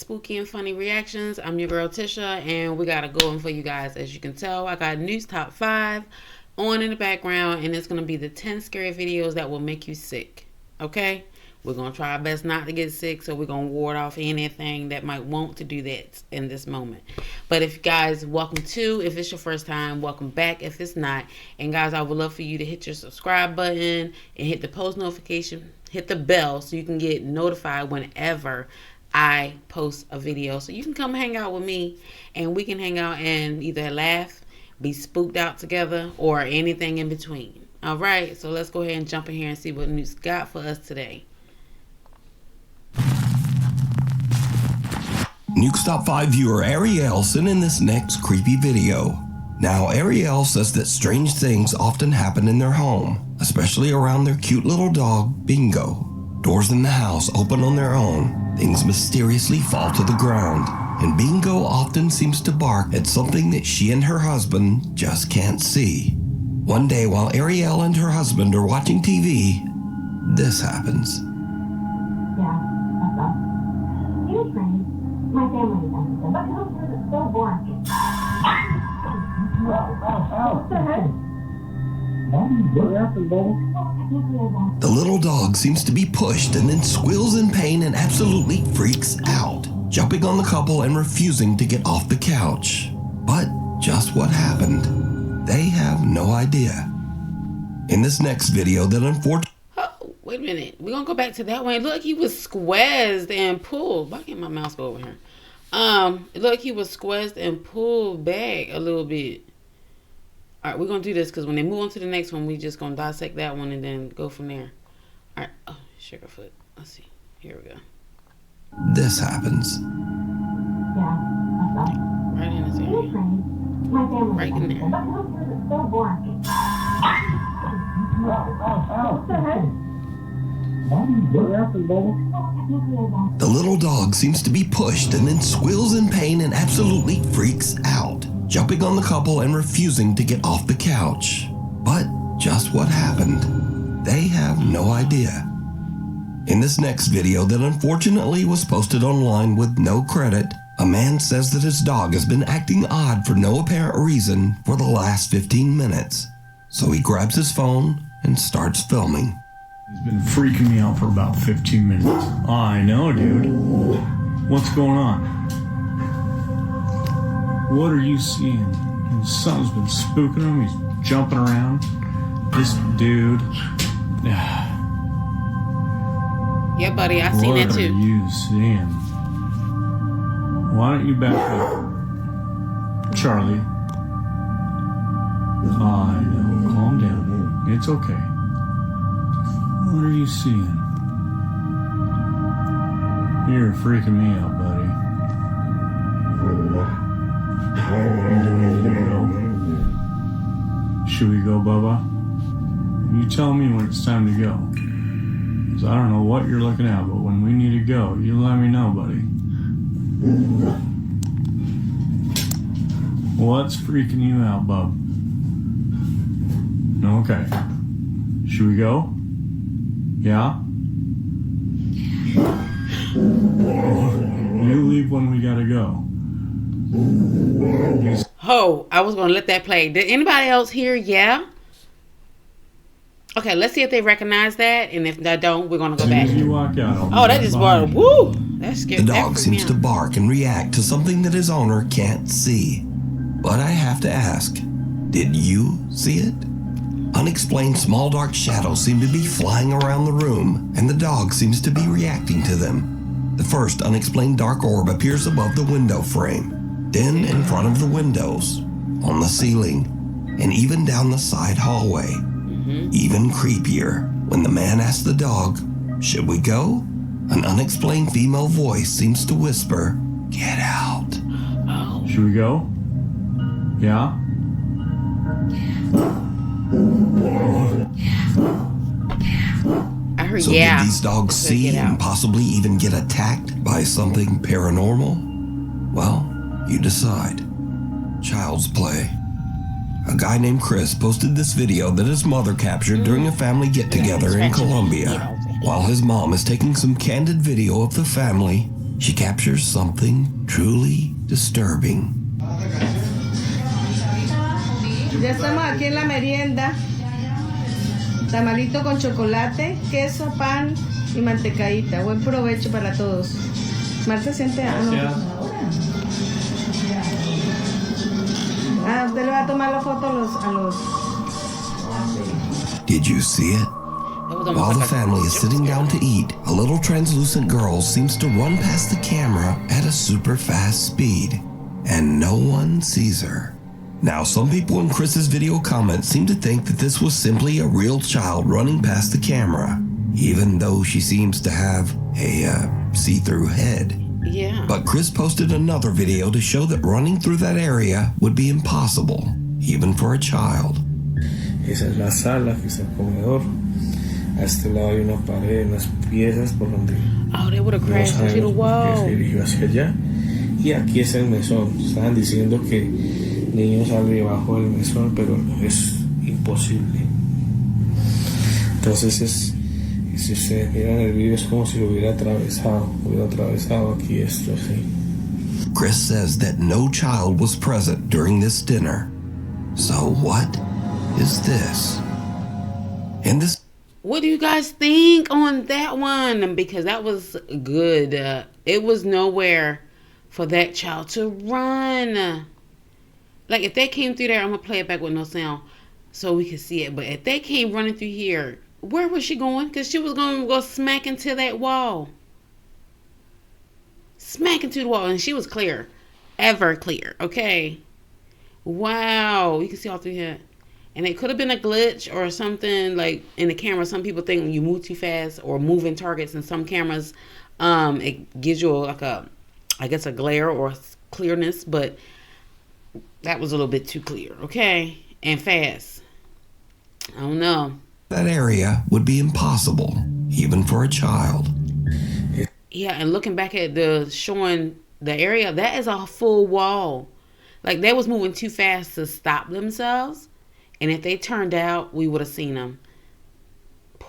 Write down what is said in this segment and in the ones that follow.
spooky and funny reactions. I'm your girl Tisha, and we got a good one for you guys. As you can tell, I got Nuke's top 5 on in the background, and it's going to be the 10 scary videos that will make you sick. Okay? We're going to try our best not to get sick, so we're going to ward off anything that might want to do that in this moment. But if you guys, welcome to, if it's your first time, welcome back if it's not. And guys, I would love for you to hit your subscribe button and hit the post notification, hit the bell so you can get notified whenever I post a video. So you can come hang out with me and we can hang out and either laugh, be spooked out together, or anything in between. All right, so let's go ahead and jump in here and see what Nuke's got for us today. Nuke's Top 5 viewer Ariel sent in this next creepy video. Now, Ariel says that strange things often happen in their home, especially around their cute little dog, Bingo. Doors in the house open on their own, things mysteriously fall to the ground, and Bingo often seems to bark at something that she and her husband just can't see. One day, while Ariel and her husband are watching TV, this happens. Yeah, that's us. You're trained. My family is sensitive, but culture is so boring. What the heck? What happened, baby? The little dog seems to be pushed and then squeals in pain and absolutely freaks out, jumping on the couple and refusing to get off the couch. But just what happened? They have no idea. In this next video that unfortunately... Wait a minute. We're going to go back to that one. Look, he was squeezed and pulled. Why can't my mouse go over here? Look, he was squeezed and pulled back a little bit. All right, we're going to do this because when they move on to the next one, we just going to dissect that one and then go from there. All right. Oh, Sugarfoot. Let's see. Here we go. This happens. Yeah, that's us. Right in this You're area. trained. My family Right is in sensitive, there. but culture is so boring. What the heck? What happened, baby? The little dog seems to be pushed and then squeals in pain and absolutely freaks out, jumping on the couple and refusing to get off the couch. But just what happened? They have no idea. In this next video that unfortunately was posted online with no credit, a man says that his dog has been acting odd for no apparent reason for the last 15 minutes. So he grabs his phone and starts filming. He's been freaking me out for about 15 minutes. I know, dude. What's going on? What are you seeing? Something's been spooking him. He's jumping around. This dude. Yeah, buddy, I seen that What are too. you seeing? Why don't you back up? Charlie. I know. Calm down. It's okay. What are you seeing? You're freaking me out, buddy. Should we go, Bubba? You tell me when it's time to go. 'Cause I don't know what you're looking at, but when we need to go, you let me know, buddy. What's freaking you out, bub? Okay. Should we go? Yeah? You leave when we gotta go. Oh, I was going to let that play. Did anybody else hear? Yeah? Okay, let's see if they recognize that. And if they don't, we're going to go back. You walk out, Oh, that just brought, woo! That scared The that dog freaked me seems to out. bark and react to something that his owner can't see. But I have to ask, did you see it? Unexplained small dark shadows seem to be flying around the room, and the dog seems to be reacting to them. The first unexplained dark orb appears above the window frame, then in front of the windows, on the ceiling, and even down the side hallway. Even creepier, when the man asks the dog, "Should we go?" An unexplained female voice seems to whisper, "Get out." Should we go? Yeah? I heard So yeah. did these dogs So see get and out. possibly even get attacked by something paranormal? Well, you decide. Child's play. A guy named Chris posted this video that his mother captured during a family get-together in Colombia. While his mom is taking some candid video of the family, she captures something truly disturbing. Ya estamos aquí en la merienda. Tamalito con chocolate, queso, pan y mantecadita. Buen provecho para todos. Marta, siente usted le va a tomar la foto a los... Did you see it? While the family is sitting down to eat, a little translucent girl seems to run past the camera at a super fast speed, and no one sees her. Now, some people in Chris's video comments seem to think that this was simply a real child running past the camera, even though she seems to have a see-through head. Yeah. But Chris posted another video to show that running through that area would be impossible, even for a child. Esa es la sala, aquí está el comedor. A este lado hay una pared, unas piezas por donde they would have no crashed into the sabemos por qué wall. se dirigió hacia allá. Y aquí es el mesón. Estaban diciendo que el niño sale debajo del mesón, pero es imposible. Entonces si ustedes miran el video es como si lo hubiera atravesado aquí esto así. Chris says that no child was present during this dinner. So what is this? In this What do you guys think on that one? Because that was good. It was nowhere for that child to run. Like, if they came through there, I'm going to play it back with no sound so we can see it. But if they came running through here, where was she going? Because she was going to go smack into that wall. Smack into the wall. And she was clear. Ever clear. Okay. Wow. You can see all through here. And it could have been a glitch or something like in the camera. Some people think when you move too fast or moving targets in some cameras, it gives you like a glare or clearness. But that was a little bit too clear, okay? And fast. I don't know. That area would be impossible, even for a child. Yeah, and looking back at showing the area, that is a full wall. Like, they was moving too fast to stop themselves. And if they turned out, we would have seen them.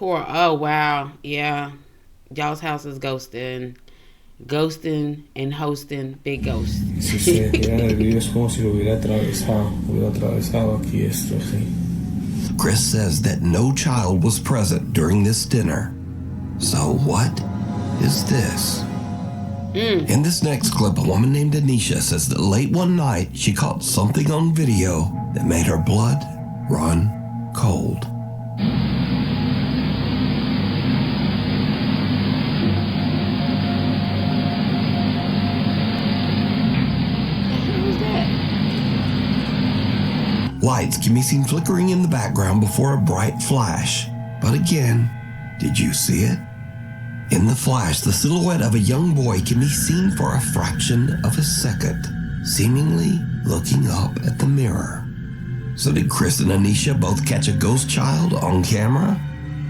Oh, wow. Yeah. Y'all's house is ghosting and hosting big ghosts. Si ustedes miran el video es como si lo hubiera atravesado aquí esto así. Chris says that no child was present during this dinner. So what is this? In this next clip, a woman named Anisha says that late one night she caught something on video that made her blood run cold. Lights can be seen flickering in the background before a bright flash. But again, did you see it? In the flash, the silhouette of a young boy can be seen for a fraction of a second, seemingly looking up at the mirror. So did Chris and Anisha both catch a ghost child on camera?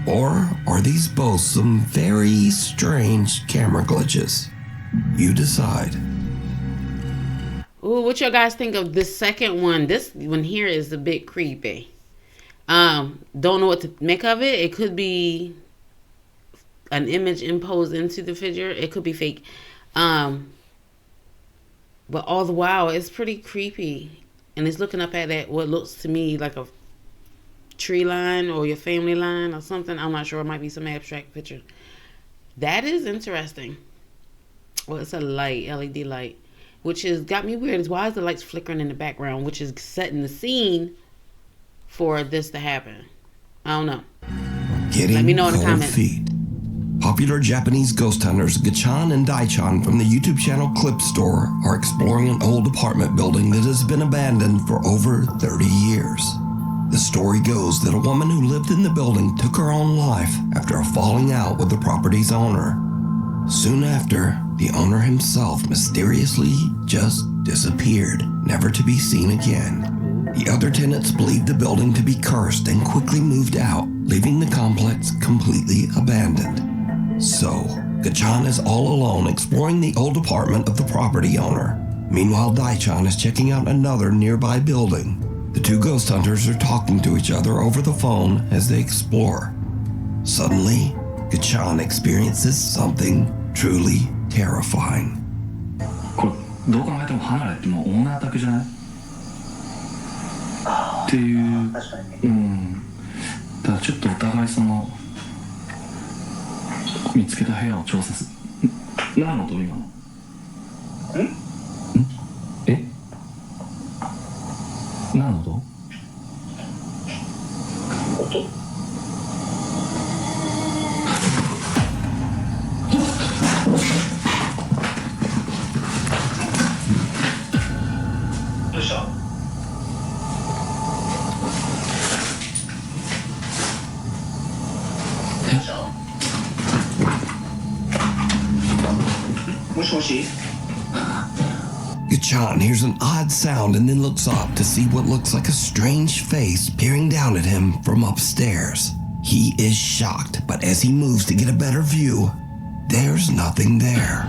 Or are these both some very strange camera glitches? You decide. Ooh, what y'all guys think of this second one? This one here is a bit creepy. Don't know what to make of it. It could be an image imposed into the figure. It could be fake. But all the while, it's pretty creepy. And it's looking up at that, what looks to me like a tree line or your family line or something. I'm not sure. It might be some abstract picture. That is interesting. Well, it's a light, LED light, which has got me weird. Is why is the lights flickering in the background, which is setting the scene for this to happen. I don't know. Let me know in the comments. Feet. Popular Japanese ghost hunters Gachan and Daichan from the YouTube channel Clip Store are exploring an old apartment building that has been abandoned for over 30 years. The story goes that a woman who lived in the building took her own life after a falling out with the property's owner. Soon after, the owner himself mysteriously just disappeared, never to be seen again. The other tenants believed the building to be cursed and quickly moved out, leaving the complex completely abandoned. So, Gachan is all alone exploring the old apartment of the property owner. Meanwhile, Daichan is checking out another nearby building. The two ghost hunters are talking to each other over the phone as they explore. Suddenly, Gachan experiences something truly terrifying. これどう考えても離れってもうオーナー宅じゃないっていうだからちょっとお互いその見つけた部屋を調査する。何の音今の？え？何の音？どうした？もしもし？ Gachan hears an odd sound and then looks up to see what looks like a strange face peering down at him from upstairs. He is shocked, but as he moves to get a better view, there's nothing there.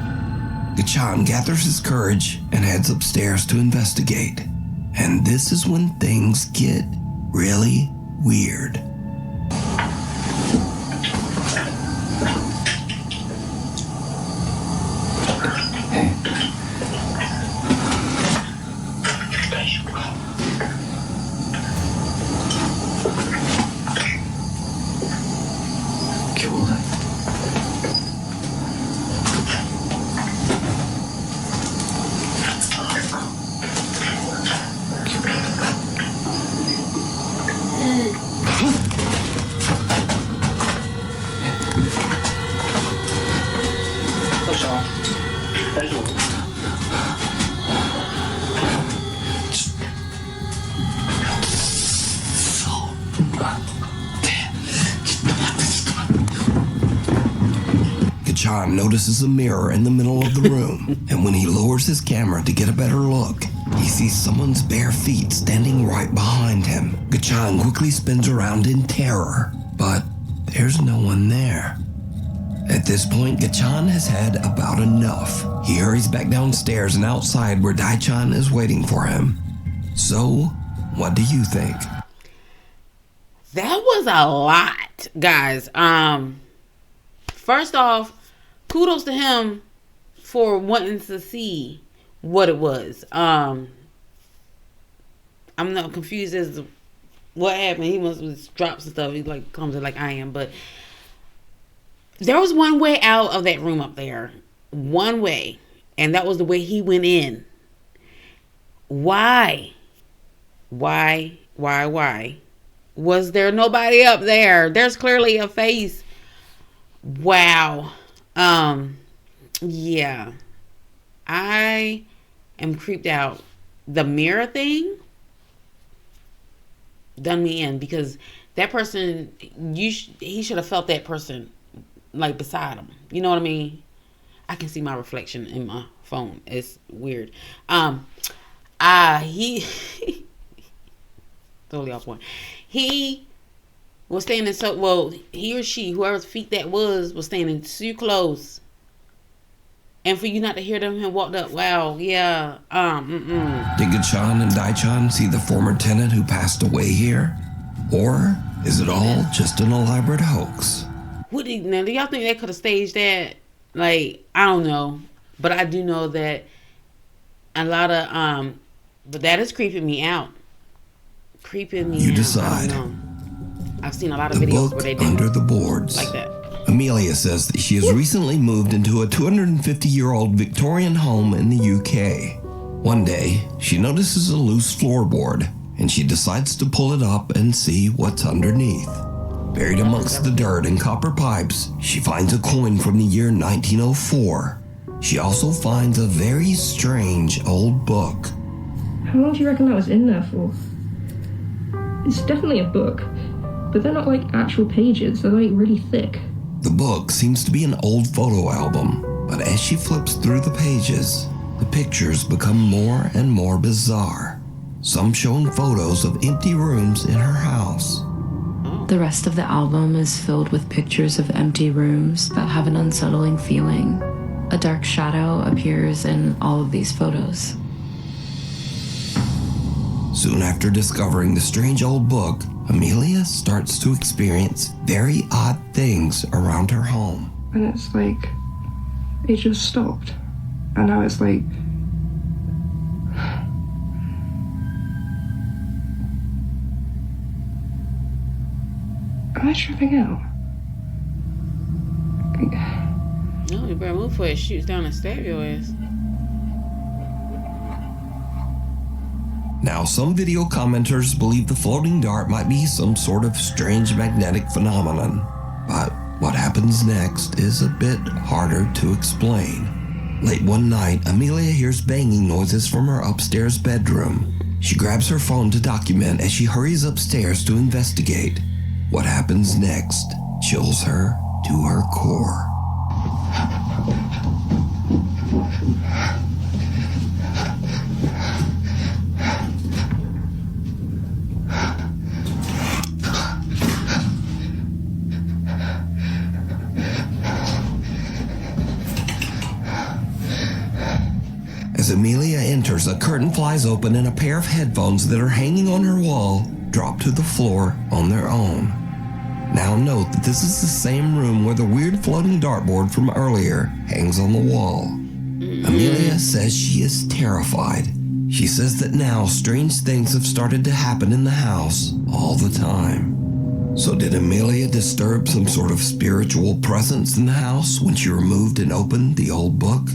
Gachan gathers his courage and heads upstairs to investigate. And this is when things get really weird. Gachan notices a mirror in the middle of the room, and when he lowers his camera to get a better look, he sees someone's bare feet standing right behind him. Gachan quickly spins around in terror, but there's no one there. At this point, Gachan has had about enough. He hurries back downstairs and outside where Daichan is waiting for him. So, what do you think? That was a lot, guys. First off, kudos to him for wanting to see what it was. I'm not confused as to what happened. He must have dropped some stuff. He like comes in like I am, but there was one way out of that room up there. One way. And that was the way he went in. Why? Why? Was there nobody up there? There's clearly a face. Wow. Yeah. I am creeped out. The mirror thing done me in because that person, he should have felt that person like beside him. You know what I mean? I can see my reflection in my phone. It's weird. He totally off point. He was standing he or she, whoever's feet that was standing too close. And for you not to hear them and walked up, wow, yeah. Did Gachan and Daichan see the former tenant who passed away here? Or is it all just an elaborate hoax? Now, do y'all think they could have staged that? Like, I don't know. But I do know that a lot of, but that is creeping me out. You decide. I've seen a lot of videos where they did Under the Boards. Like that. Amelia says that she has recently moved into a 250-year-old Victorian home in the UK. One day, she notices a loose floorboard, and she decides to pull it up and see what's underneath. Buried amongst the dirt and copper pipes, she finds a coin from the year 1904. She also finds a very strange old book. How long do you reckon that was in there for? It's definitely a book, but they're not like actual pages, they're like really thick. The book seems to be an old photo album, but as she flips through the pages, the pictures become more and more bizarre. Some showing photos of empty rooms in her house. The rest of the album is filled with pictures of empty rooms that have an unsettling feeling. A dark shadow appears in all of these photos. Soon after discovering the strange old book, Amelia starts to experience very odd things around her home. And it's like it just stopped. And now it's like... Am I tripping out? No, you better move before it shoots down and stab your ass. Now, some video commenters believe the floating dart might be some sort of strange magnetic phenomenon, but what happens next is a bit harder to explain. Late one night, Amelia hears banging noises from her upstairs bedroom. She grabs her phone to document as she hurries upstairs to investigate. What happens next chills her to her core. As Amelia enters, a curtain flies open and a pair of headphones that are hanging on her wall drop to the floor on their own. Now note that this is the same room where the weird floating dartboard from earlier hangs on the wall. Amelia says she is terrified. She says that now strange things have started to happen in the house all the time. So did Amelia disturb some sort of spiritual presence in the house when she removed and opened the old book?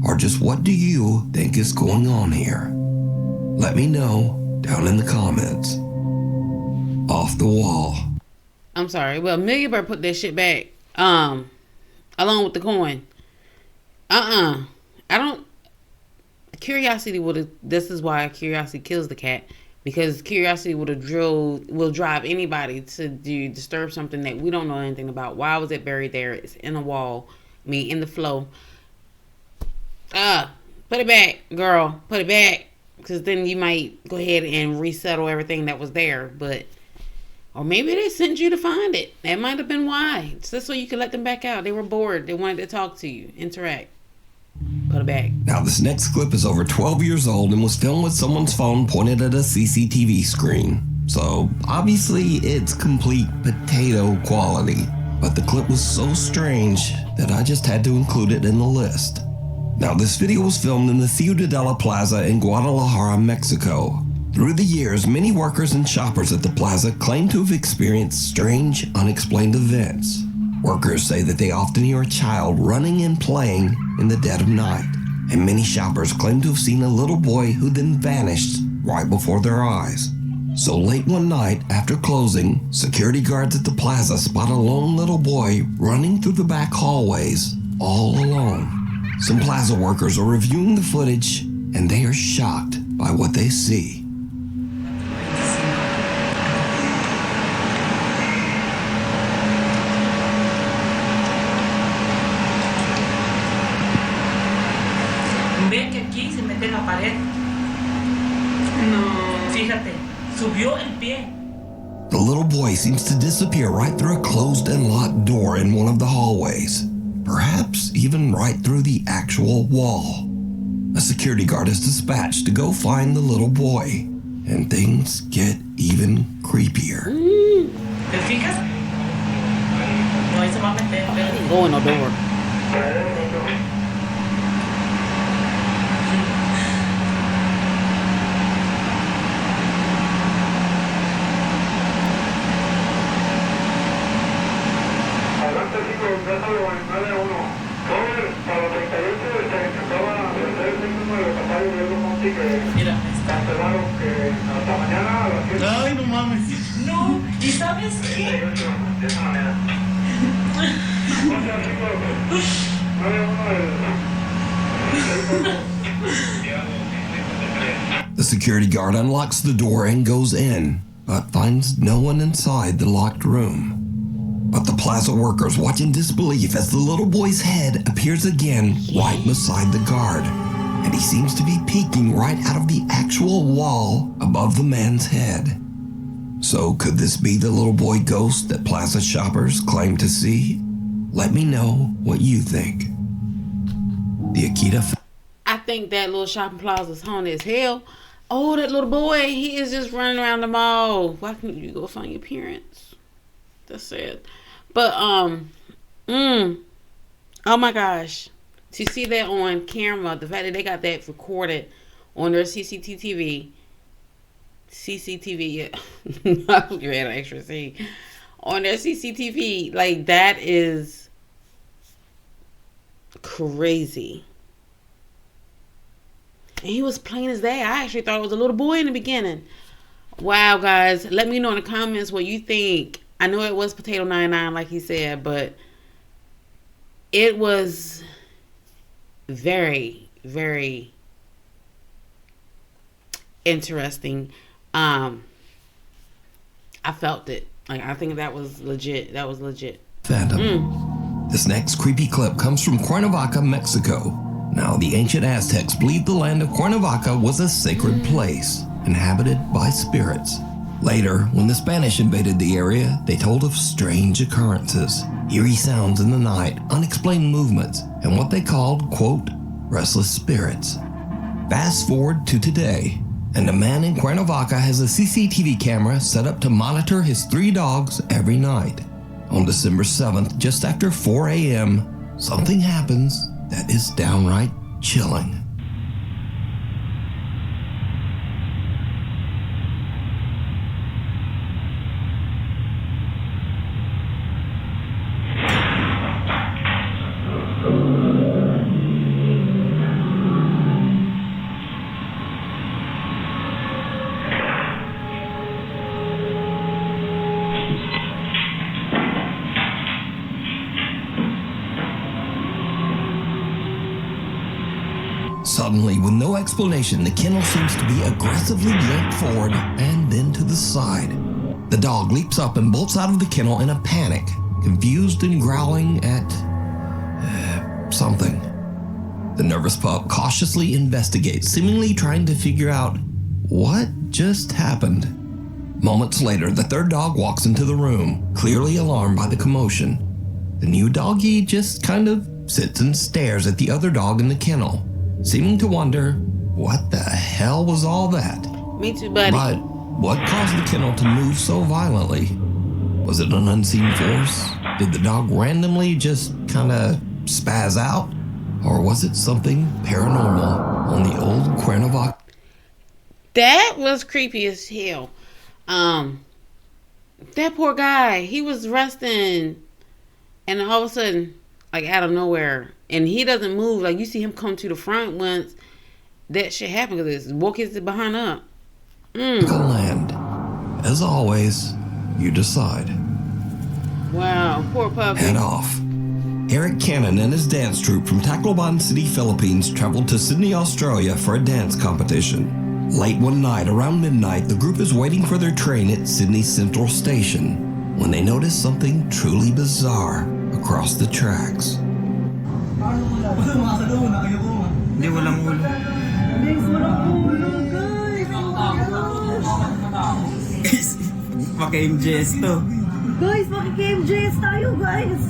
Or just what do you think is going on here? Let me know down in the comments. Off the wall. I'm sorry. Well, Amelia better put that shit back. Along with the coin. I don't. Curiosity would have. This is why curiosity kills the cat. Because curiosity will drive anybody to disturb something that we don't know anything about. Why was it buried there? It's in a wall. In the flow. Put it back, girl. Put it back. Because then you might go ahead and resettle everything that was there. Or maybe they sent you to find it. That might have been why. Just so you could let them back out. They were bored. They wanted to talk to you. Interact. Put it back. Now, this next clip is over 12 years old and was filmed with someone's phone pointed at a CCTV screen. So, obviously, it's complete potato quality. But the clip was so strange that I just had to include it in the list. Now, this video was filmed in the Ciudadela Plaza in Guadalajara, Mexico. Through the years, many workers and shoppers at the plaza claim to have experienced strange, unexplained events. Workers say that they often hear a child running and playing in the dead of night, and many shoppers claim to have seen a little boy who then vanished right before their eyes. So late one night, after closing, security guards at the plaza spot a lone little boy running through the back hallways, all alone. Some plaza workers are reviewing the footage, and they are shocked by what they see. Ven que aquí se mete en la pared. No. Fíjate, subió el pie. The little boy seems to disappear right through a closed and locked door in one of the hallways. Perhaps even right through the actual wall. A security guard is dispatched to go find the little boy. And things get even creepier. ¿Te fijas? No, ahí se va a meter. Go in the door. Mira, está. Ay, no mames. No, ¿y sabes qué? De esa manera. The security guard unlocks the door and goes in, but finds no one inside the locked room. But the plaza workers watch in disbelief as the little boy's head appears again right beside the guard, and he seems to be peeking right out of the actual wall above the man's head. So could this be the little boy ghost that plaza shoppers claim to see? Let me know what you think. The Akita. I think that little shopping plaza is haunted as hell. Oh, that little boy, he is just running around the mall. Why can't you go find your parents? That's sad. But, oh my gosh. To see that on camera, the fact that they got that recorded on their CCTV, yeah. I was ready to extra C. On their CCTV, like, that is crazy. And he was plain as day. I actually thought it was a little boy in the beginning. Wow, guys. Let me know in the comments what you think. I know it was Potato 99 like he said, but it was very, very interesting. I felt it. Like, I think that was legit. That was legit. Phantom. This next creepy clip comes from Cuernavaca, Mexico. Now, the ancient Aztecs believed the land of Cuernavaca was a sacred place, inhabited by spirits. Later, when the Spanish invaded the area, they told of strange occurrences, eerie sounds in the night, unexplained movements, and what they called, quote, restless spirits. Fast forward to today, and a man in Cuernavaca has a CCTV camera set up to monitor his 3 dogs every night. On December 7th, just after 4 a.m., something happens that is downright chilling. Suddenly, with no explanation, the kennel seems to be aggressively yanked forward and then to the side. The dog leaps up and bolts out of the kennel in a panic, confused and growling at something. The nervous pup cautiously investigates, seemingly trying to figure out what just happened. Moments later, the 3rd dog walks into the room, clearly alarmed by the commotion. The new doggy just kind of sits and stares at the other dog in the kennel, seeming to wonder, what the hell was all that? Me too, buddy. But what caused the kennel to move so violently? Was it an unseen force? Did the dog randomly just kind of spaz out? Or was it something paranormal on the old Cuernavaca? That was creepy as hell. That poor guy, he was resting, and all of a sudden, like, out of nowhere, and he doesn't move. Like, you see him come to the front once that shit happened, because it's woke his behind up. Land. As always, you decide. Wow, poor puppy. Head off. Eric Cannon and his dance troupe from Tacloban City, Philippines traveled to Sydney, Australia for a dance competition. Late one night, around midnight, the group is waiting for their train at Sydney Central Station when they notice something truly bizarre across the tracks. Hindi, walang ulo. Guys, walang ulo, guys. Maka-MJS to. Guys, maka-MJS tayo, guys.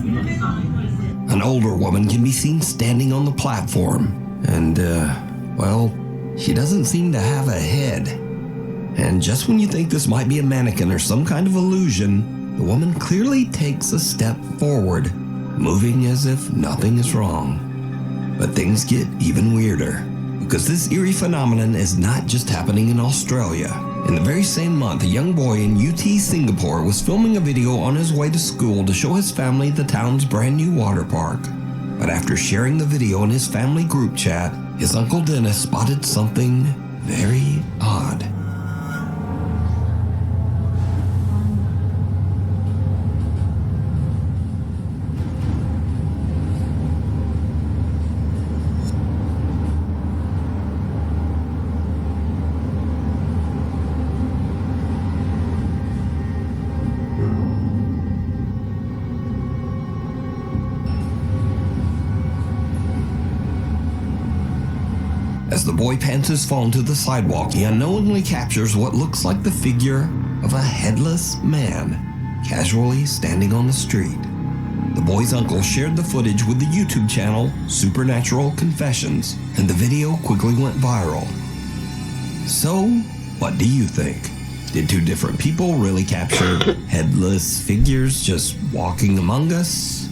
An older woman can be seen standing on the platform, and, well, she doesn't seem to have a head. And just when you think this might be a mannequin or some kind of illusion, the woman clearly takes a step forward, moving as if nothing is wrong. But things get even weirder, because this eerie phenomenon is not just happening in Australia. In the very same month, a young boy in UT Singapore was filming a video on his way to school to show his family the town's brand new water park. But after sharing the video in his family group chat, his Uncle Dennis spotted something very odd. As the boy pans his phone to the sidewalk, he unknowingly captures what looks like the figure of a headless man, casually standing on the street. The boy's uncle shared the footage with the YouTube channel Supernatural Confessions, and the video quickly went viral. So, what do you think? Did 2 different people really capture headless figures just walking among us?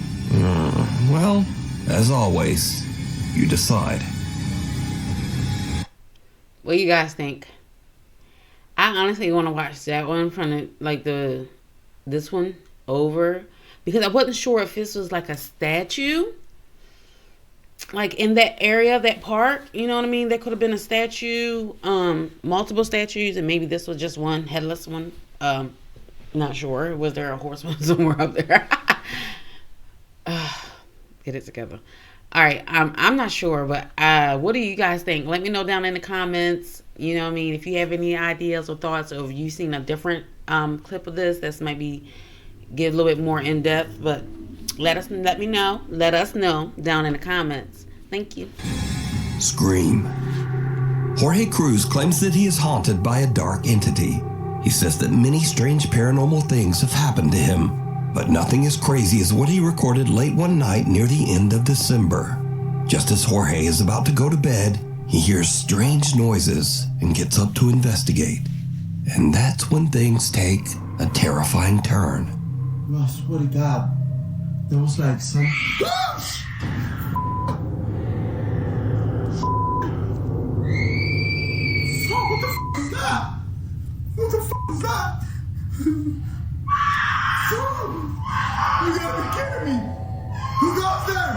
Well, as always, You decide. What do you guys think? I honestly want to watch that one from this one over, because I wasn't sure if this was like a statue, like in that area, that park. You know what I mean? There could have been a statue, multiple statues, and maybe this was just one headless one. Not sure. Was there a horseman somewhere up there? Get it together. All right, I'm not sure, but what do you guys think? Let me know down in the comments. You know what I mean? If you have any ideas or thoughts, or if you've seen a different clip of this that's maybe give a little bit more in depth, but let us know down in the comments. Thank you. Scream. Jorge Cruz claims that he is haunted by a dark entity. He says that many strange paranormal things have happened to him, but nothing as crazy as what he recorded late one night near the end of December. Just as Jorge is about to go to bed, he hears strange noises and gets up to investigate. And that's when things take a terrifying turn. I swear to God, there was like some... What the f*** is that? What the f*** is that? You gotta be kidding me! Who goes there?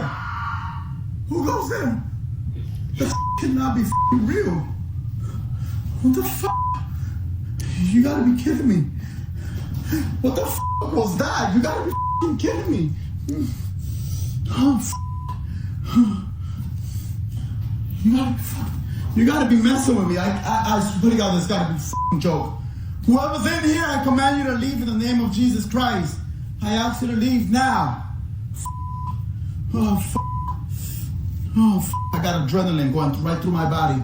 Who goes there? That cannot be f***ing real. What the f***? You gotta be kidding me. What the f*** was that? You gotta be f***ing kidding me. Oh, f***. You gotta be messing with me. I swear to God, this gotta be a f***ing joke. Whoever's in here, I command you to leave in the name of Jesus Christ. I ask you to leave now. Oh, f***. Oh, f***. I got adrenaline going right through my body.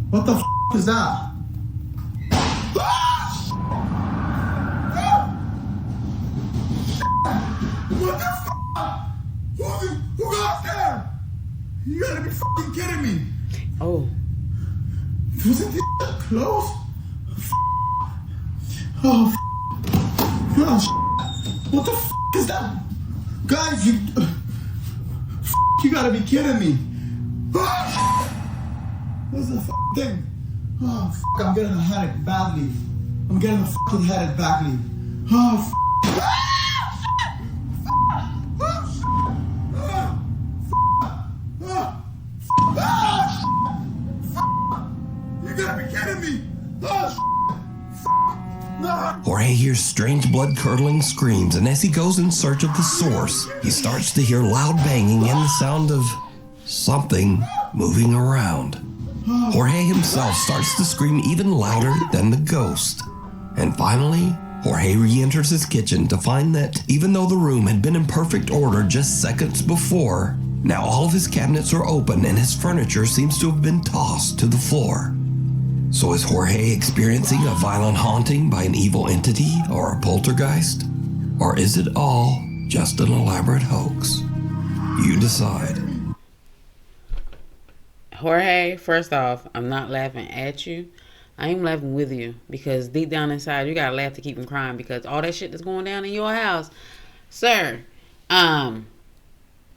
What the f*** is that? What the f***? Who got there? You gotta be f***ing kidding me. Oh. Wasn't this close? Oh, what the f*** is that? Guys, you gotta be kidding me. What's the f*** thing? Oh, f***, I'm getting a headache badly. I'm getting a f***ing headache badly. Oh, f***. You gotta be kidding me. Jorge hears strange blood-curdling screams, and as he goes in search of the source, he starts to hear loud banging and the sound of something moving around. Jorge himself starts to scream even louder than the ghost. And finally, Jorge re-enters his kitchen to find that even though the room had been in perfect order just seconds before, now all of his cabinets are open and his furniture seems to have been tossed to the floor. So is Jorge experiencing a violent haunting by an evil entity or a poltergeist? Or is it all just an elaborate hoax? You decide. Jorge, first off, I'm not laughing at you. I am laughing with you, because deep down inside, you gotta laugh to keep from crying, because all that shit that's going down in your house, sir. Yeah,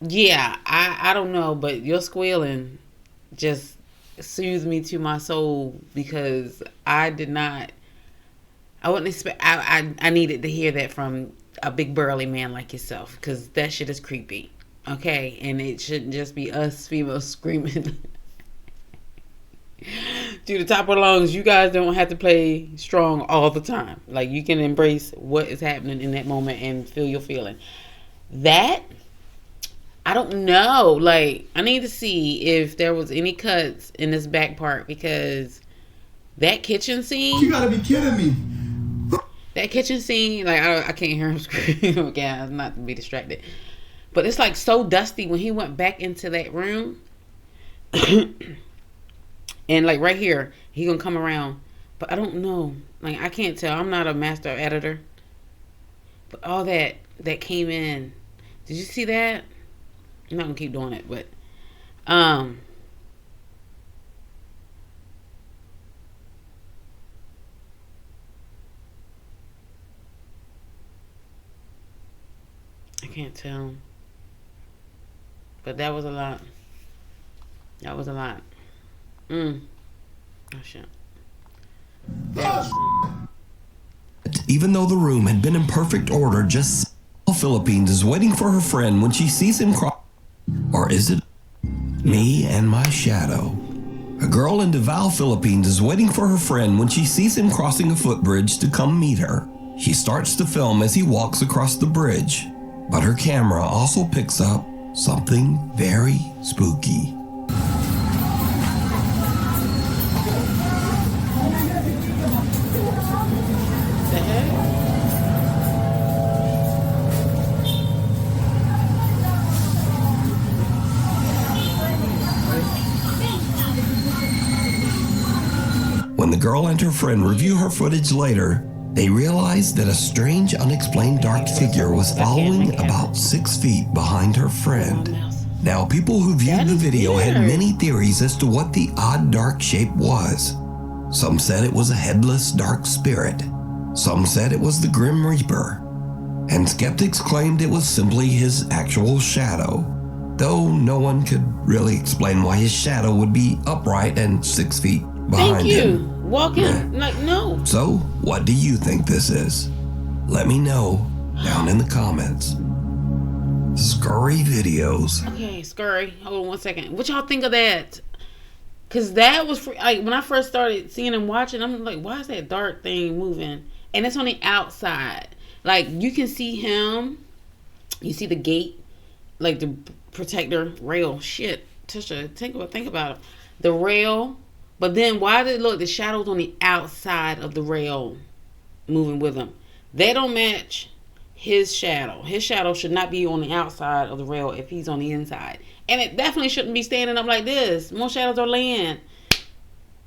I don't know, but your squealing just soothed me to my soul, because I wouldn't expect, I needed to hear that from a big burly man like yourself, because that shit is creepy, okay? And it shouldn't just be us females screaming to the top of the lungs. You guys don't have to play strong all the time. Like, you can embrace what is happening in that moment and feel your feeling. That, I don't know. Like, I need to see if there was any cuts in this back part, because that kitchen scene. You gotta be kidding me. That kitchen scene, like, I can't hear him scream again. I'm not to be distracted. But it's like so dusty when he went back into that room. And like right here, he gonna come around. But I don't know. Like, I can't tell. I'm not a master editor. But all that came in. Did you see that? I'm not gonna keep doing it, but I can't tell. But that was a lot. That was a lot. Oh shit. Even though the room had been in perfect order, just Philippines is waiting for her friend when she sees him cross. Or is it me and my shadow? A girl in Davao, Philippines is waiting for her friend when she sees him crossing a footbridge to come meet her. She starts to film as he walks across the bridge, but her camera also picks up something very spooky. When the girl and her friend review her footage later, they realize that a strange, unexplained dark figure was following about 6 feet behind her friend. Now, people who viewed the video had many theories as to what the odd dark shape was. Some said it was a headless dark spirit. Some said it was the Grim Reaper. And skeptics claimed it was simply his actual shadow, though no one could really explain why his shadow would be upright and 6 feet behind him. Walking like no. So, what do you think this is? Let me know down in the comments. Scurry videos. Okay, Scurry. Hold on 1 second. What y'all think of that? Cause that was like when I first started seeing and watching, I'm like, why is that dark thing moving? And it's on the outside. Like you can see him. You see the gate, like the protector rail. Shit, Tisha, think about it. The rail. But then why did it look the shadows on the outside of the rail moving with him? They don't match his shadow. His shadow should not be on the outside of the rail if he's on the inside. And it definitely shouldn't be standing up like this. Most shadows are laying.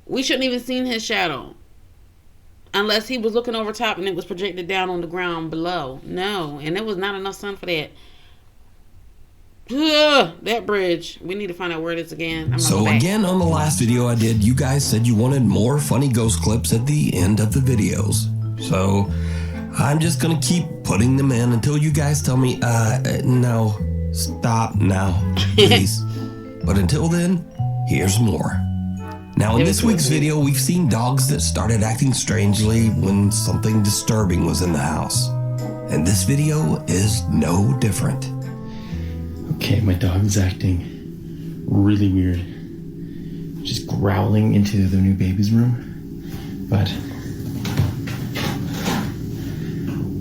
We shouldn't even seen his shadow. Unless he was looking over top and it was projected down on the ground below. No. And there was not enough sun for that. Ugh, that bridge. We need to find out where it is again. So again, on the last video I did, you guys said you wanted more funny ghost clips at the end of the videos. So I'm just going to keep putting them in until you guys tell me, no, stop now, please. But until then, here's more. Now in this week's video, we've seen dogs that started acting strangely when something disturbing was in the house. And this video is no different. Okay, my dog is acting really weird. Just growling into the new baby's room. But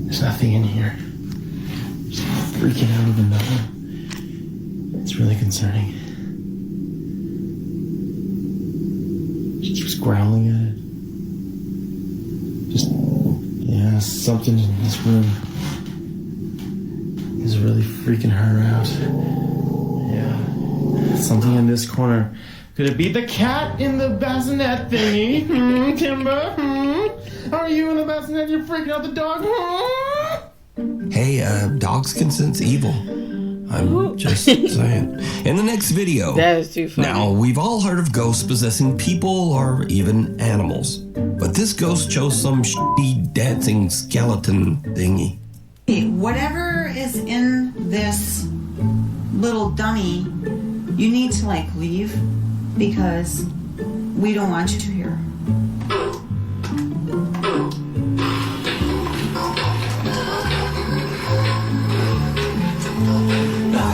there's nothing in here. Just freaking out of the middle. It's really concerning. She keeps growling at it. Just, yeah, something in this room is really freaking her out. Yeah. Something in this corner. Could it be the cat in the bassinet thingy? Kimber? Are you in the bassinet? You're freaking out the dog? Hey, dogs can sense evil. I'm just saying. In the next video. That is too funny. Now, we've all heard of ghosts possessing people or even animals. But this ghost chose some shitty dancing skeleton thingy. Whatever is in this little dummy, you need to leave because we don't want you to hear.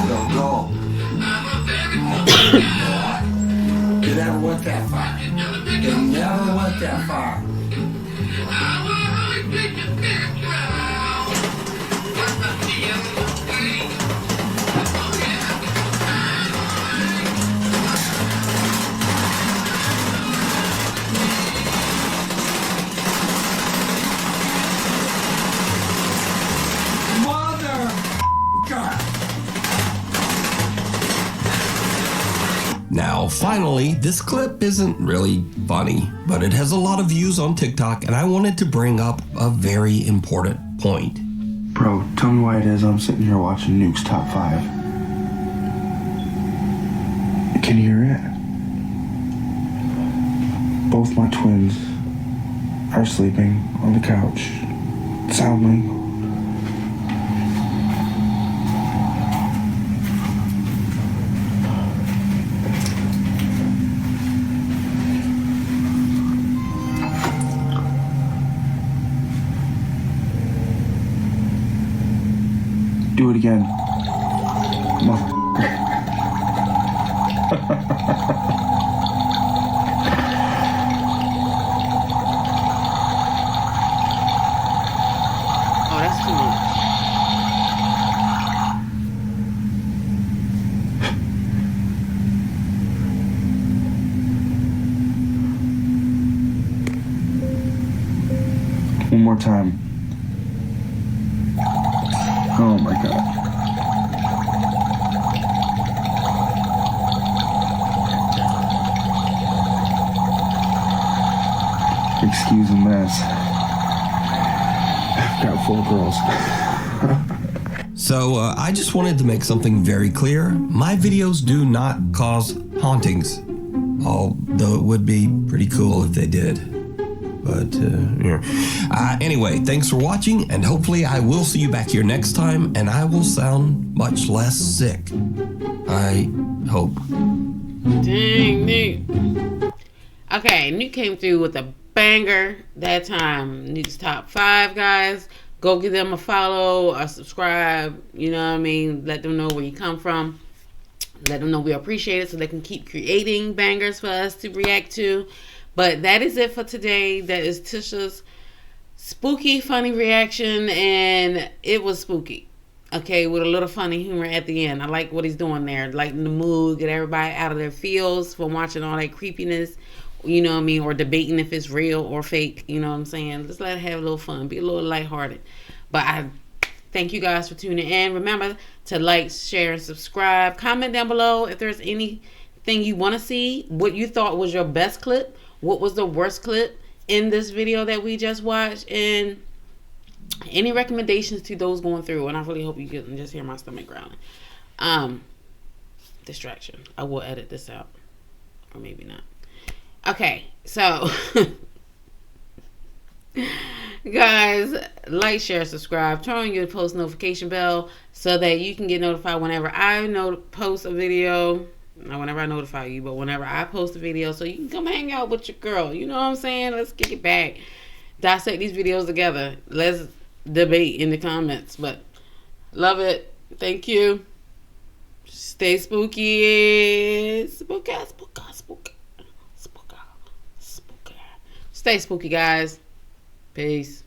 Don't go. You never went that far. You never went that far. Now, finally, this clip isn't really funny, but it has a lot of views on TikTok, and I wanted to bring up a very important point. Bro, tell me why it is I'm sitting here watching Nuke's Top 5. Can you hear it? Both my twins are sleeping on the couch, soundly. Do it again. Oh, that's too much. One more time. Oh my god. Excuse the mess. I've got 4 girls. So, I just wanted to make something very clear. My videos do not cause hauntings. Although it would be pretty cool if they did. But, yeah. Anyway, thanks for watching, and hopefully I will see you back here next time, and I will sound much less sick. I hope. Dang, Nuke. Okay, Nuke came through with a banger that time. Nuke's top 5, guys. Go give them a follow or subscribe. You know what I mean? Let them know where you come from. Let them know we appreciate it so they can keep creating bangers for us to react to. But that is it for today. That is Tisha's spooky, funny reaction. And it was spooky. Okay, with a little funny humor at the end. I like what he's doing there. Lighten the mood, get everybody out of their feels from watching all that creepiness. You know what I mean? Or debating if it's real or fake. You know what I'm saying? Just let it have a little fun. Be a little lighthearted. But I thank you guys for tuning in. Remember to like, share, and subscribe. Comment down below if there's anything you want to see. What you thought was your best clip. What was the worst clip in this video that we just watched. And any recommendations to those going through. And I really hope you can just hear my stomach growling. Distraction. I will edit this out. Or maybe not. Okay, so guys, like, share, subscribe, turn on your post notification bell so that you can get notified whenever I post a video. Not whenever I notify you, but whenever I post a video, so you can come hang out with your girl. You know what I'm saying? Let's kick it back, dissect these videos together. Let's debate in the comments. But love it. Thank you. Stay spooky. Spooky, spooky, spooky. Stay spooky, guys. Peace.